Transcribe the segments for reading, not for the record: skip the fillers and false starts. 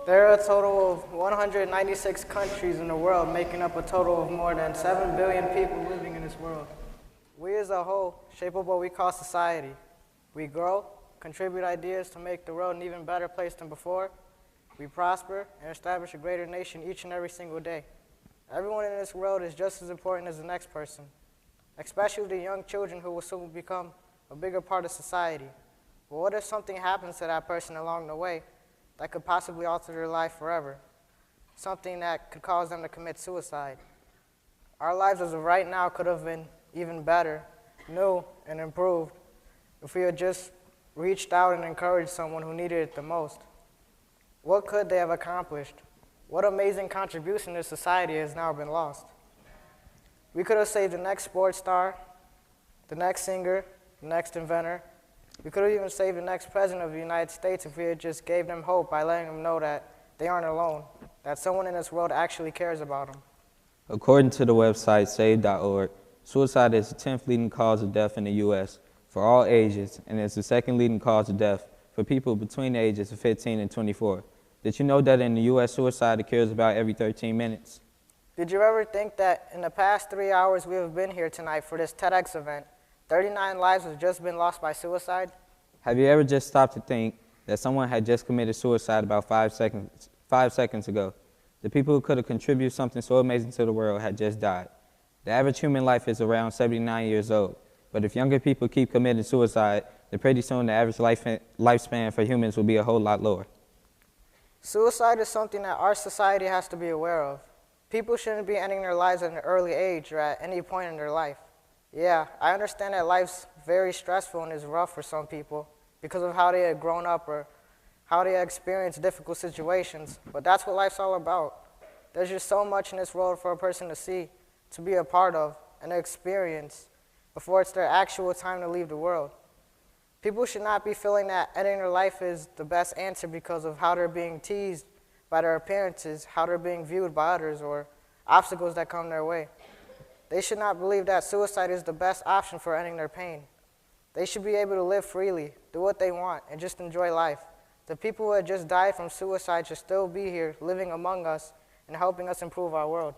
There are a total of 196 countries in the world, making up a total of more than 7 billion people living in this world. We as a whole shape up what we call society. We grow, contribute ideas to make the world an even better place than before. We prosper and establish a greater nation each and every single day. Everyone in this world is just as important as the next person, especially the young children who will soon become a bigger part of society. But what if something happens to that person along the way that could possibly alter their life forever? Something that could cause them to commit suicide. Our lives as of right now could have been even better, new, and improved if we had just reached out and encouraged someone who needed it the most. What could they have accomplished? What amazing contribution to society has now been lost? We could have saved the next sports star, the next singer, the next inventor. We could have even saved the next president of the United States if we had just gave them hope by letting them know that they aren't alone, that someone in this world actually cares about them. According to the website save.org, suicide is the 10th leading cause of death in the U.S. for all ages, and is the second leading cause of death for people between the ages of 15 and 24. Did you know that in the U.S. suicide occurs about every 13 minutes? Did you ever think that in the past 3 hours we have been here tonight for this TEDx event, 39 lives have just been lost by suicide? Have you ever just stopped to think that someone had just committed suicide about 5 seconds ago? The people who could have contributed something so amazing to the world had just died. The average human life is around 79 years old, but if younger people keep committing suicide, then pretty soon the average lifespan for humans will be a whole lot lower. Suicide is something that our society has to be aware of. People shouldn't be ending their lives at an early age or at any point in their life. Yeah, I understand that life's very stressful and is rough for some people because of how they had grown up or how they had experienced difficult situations, but that's what life's all about. There's just so much in this world for a person to see, to be a part of, and to experience before it's their actual time to leave the world. People should not be feeling that ending their life is the best answer because of how they're being teased by their appearances, how they're being viewed by others, or obstacles that come their way. They should not believe that suicide is the best option for ending their pain. They should be able to live freely, do what they want, and just enjoy life. The people who had just died from suicide should still be here, living among us, and helping us improve our world.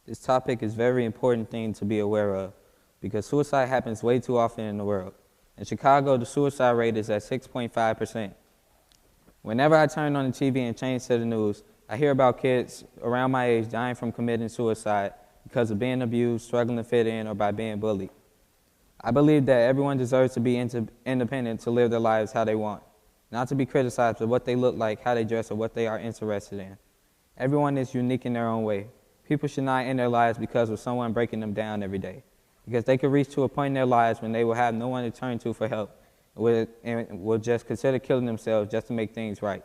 This topic is a very important thing to be aware of because suicide happens way too often in the world. In Chicago, the suicide rate is at 6.5%. Whenever I turn on the TV and change to the news, I hear about kids around my age dying from committing suicide because of being abused, struggling to fit in, or by being bullied. I believe that everyone deserves to be independent to live their lives how they want, not to be criticized for what they look like, how they dress, or what they are interested in. Everyone is unique in their own way. People should not end their lives because of someone breaking them down every day, because they could reach to a point in their lives when they will have no one to turn to for help and will just consider killing themselves just to make things right.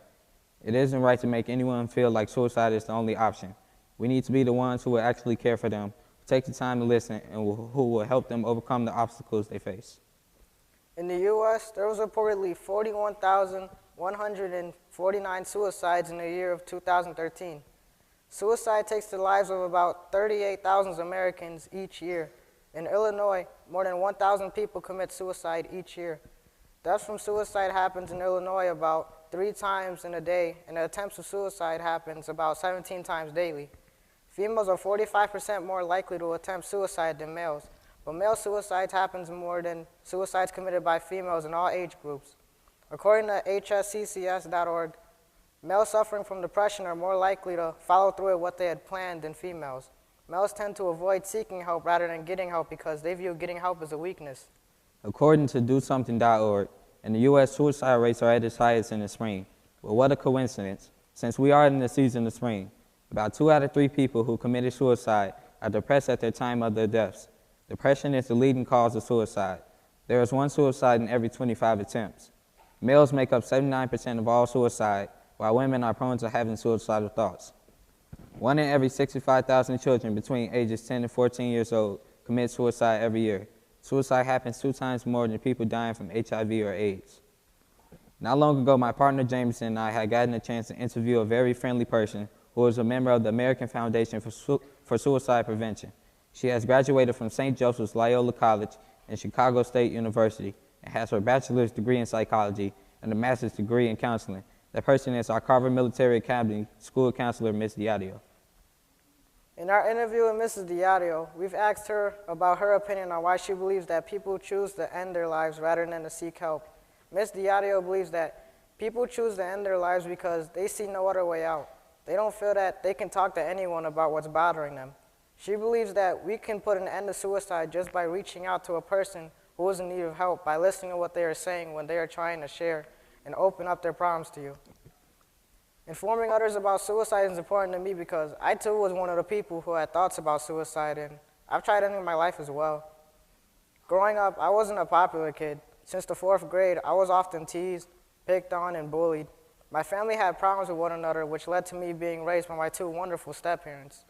It isn't right to make anyone feel like suicide is the only option. We need to be the ones who will actually care for them, take the time to listen, and who will help them overcome the obstacles they face. In the U.S., there was reportedly 41,149 suicides in the year of 2013. Suicide takes the lives of about 38,000 Americans each year. In Illinois, more than 1,000 people commit suicide each year. Deaths from suicide happens in Illinois about 3 times in a day, and attempts of suicide happens about 17 times daily. Females are 45% more likely to attempt suicide than males, but male suicides happens more than suicides committed by females in all age groups. According to hsccs.org, males suffering from depression are more likely to follow through with what they had planned than females. Males tend to avoid seeking help rather than getting help because they view getting help as a weakness. According to DoSomething.org, in the U.S., suicide rates are at its highest in the spring. But what a coincidence. Since we are in the season of spring, about 2 out of 3 people who committed suicide are depressed at their time of their deaths. Depression is the leading cause of suicide. There is 1 suicide in every 25 attempts. Males make up 79% of all suicide, while women are prone to having suicidal thoughts. 1 in every 65,000 children between ages 10 and 14 years old commit suicide every year. Suicide happens 2 times more than people dying from HIV or AIDS. Not long ago, my partner Jamison and I had gotten a chance to interview a very friendly person who is a member of the American Foundation for Suicide Prevention. She has graduated from St. Joseph's Loyola College and Chicago State University and has her bachelor's degree in psychology and a master's degree in counseling. That person is our Carver Military Academy school counselor, Ms. Diadio. In our interview with Mrs. Diadio, we've asked her about her opinion on why she believes that people choose to end their lives rather than to seek help. Ms. Diadio believes that people choose to end their lives because they see no other way out. They don't feel that they can talk to anyone about what's bothering them. She believes that we can put an end to suicide just by reaching out to a person who is in need of help, by listening to what they are saying when they are trying to share and open up their problems to you. Informing others about suicide is important to me because I too was one of the people who had thoughts about suicide, and I've tried ending my life as well. Growing up, I wasn't a popular kid. Since the 4th grade, I was often teased, picked on, and bullied. My family had problems with one another, which led to me being raised by my 2 wonderful step-parents.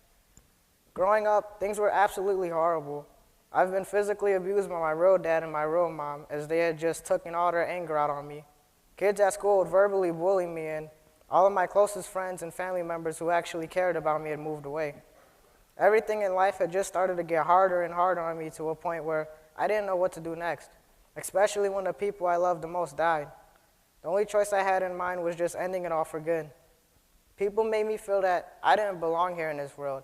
Growing up, things were absolutely horrible. I've been physically abused by my real dad and my real mom, as they had just taken all their anger out on me. Kids at school would verbally bully me, and all of my closest friends and family members who actually cared about me had moved away. Everything in life had just started to get harder and harder on me to a point where I didn't know what to do next, especially when the people I loved the most died. The only choice I had in mind was just ending it all for good. People made me feel that I didn't belong here in this world,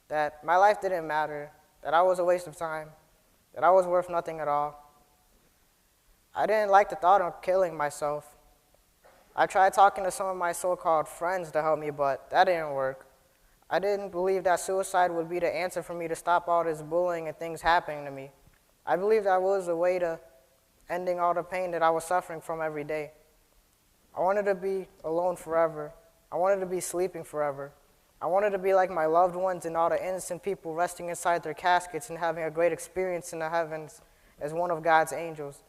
that my life didn't matter, that I was a waste of time, that I was worth nothing at all. I didn't like the thought of killing myself. I tried talking to some of my so-called friends to help me, but that didn't work. I didn't believe that suicide would be the answer for me to stop all this bullying and things happening to me. I believed that was a way to ending all the pain that I was suffering from every day. I wanted to be alone forever. I wanted to be sleeping forever. I wanted to be like my loved ones and all the innocent people resting inside their caskets and having a great experience in the heavens as one of God's angels.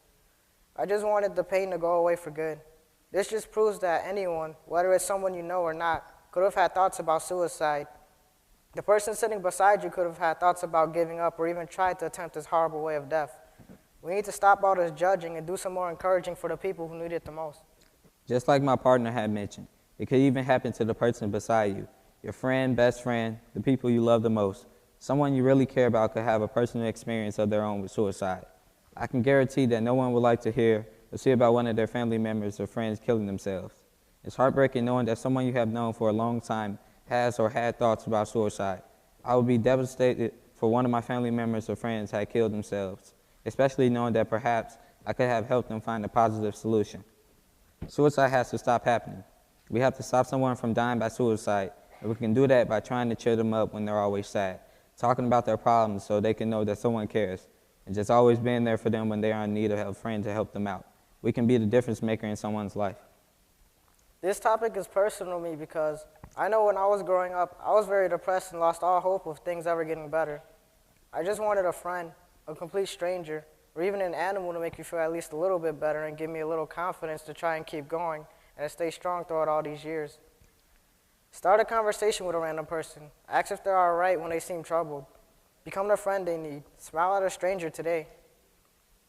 I just wanted the pain to go away for good. This just proves that anyone, whether it's someone you know or not, could have had thoughts about suicide. The person sitting beside you could have had thoughts about giving up or even tried to attempt this horrible way of death. We need to stop all this judging and do some more encouraging for the people who need it the most. Just like my partner had mentioned, it could even happen to the person beside you, your friend, best friend, the people you love the most. Someone you really care about could have a personal experience of their own with suicide. I can guarantee that no one would like to hear or see about one of their family members or friends killing themselves. It's heartbreaking knowing that someone you have known for a long time has or had thoughts about suicide. I would be devastated for one of my family members or friends had killed themselves, especially knowing that perhaps I could have helped them find a positive solution. Suicide has to stop happening. We have to stop someone from dying by suicide, and we can do that by trying to cheer them up when they're always sad, talking about their problems so they can know that someone cares, and just always being there for them when they are in need of a friend to help them out. We can be the difference maker in someone's life. This topic is personal to me because I know when I was growing up, I was very depressed and lost all hope of things ever getting better. I just wanted a friend, a complete stranger, or even an animal to make me feel at least a little bit better and give me a little confidence to try and keep going and to stay strong throughout all these years. Start a conversation with a random person. Ask if they're all right when they seem troubled. Become the friend they need. Smile at a stranger today.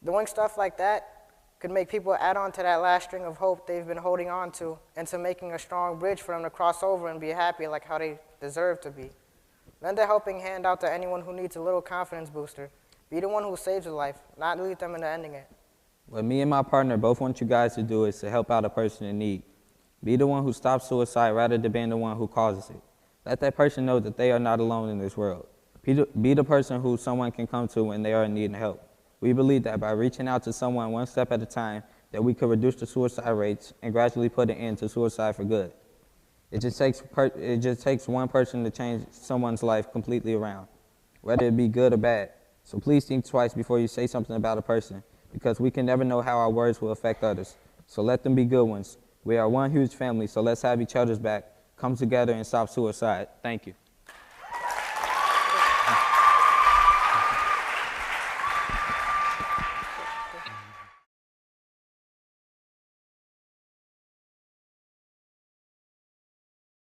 Doing stuff like that could make people add on to that last string of hope they've been holding on to and to making a strong bridge for them to cross over and be happy like how they deserve to be. Lend a helping hand out to anyone who needs a little confidence booster. Be the one who saves a life, not lead them into ending it. What me and my partner both want you guys to do is to help out a person in need. Be the one who stops suicide rather than being the one who causes it. Let that person know that they are not alone in this world. Be the person who someone can come to when they are in need of help. We believe that by reaching out to someone one step at a time, that we could reduce the suicide rates and gradually put an end to suicide for good. It just takes one person to change someone's life completely around, whether it be good or bad. So please think twice before you say something about a person, because we can never know how our words will affect others. So let them be good ones. We are one huge family, so let's have each other's back, come together and stop suicide. Thank you.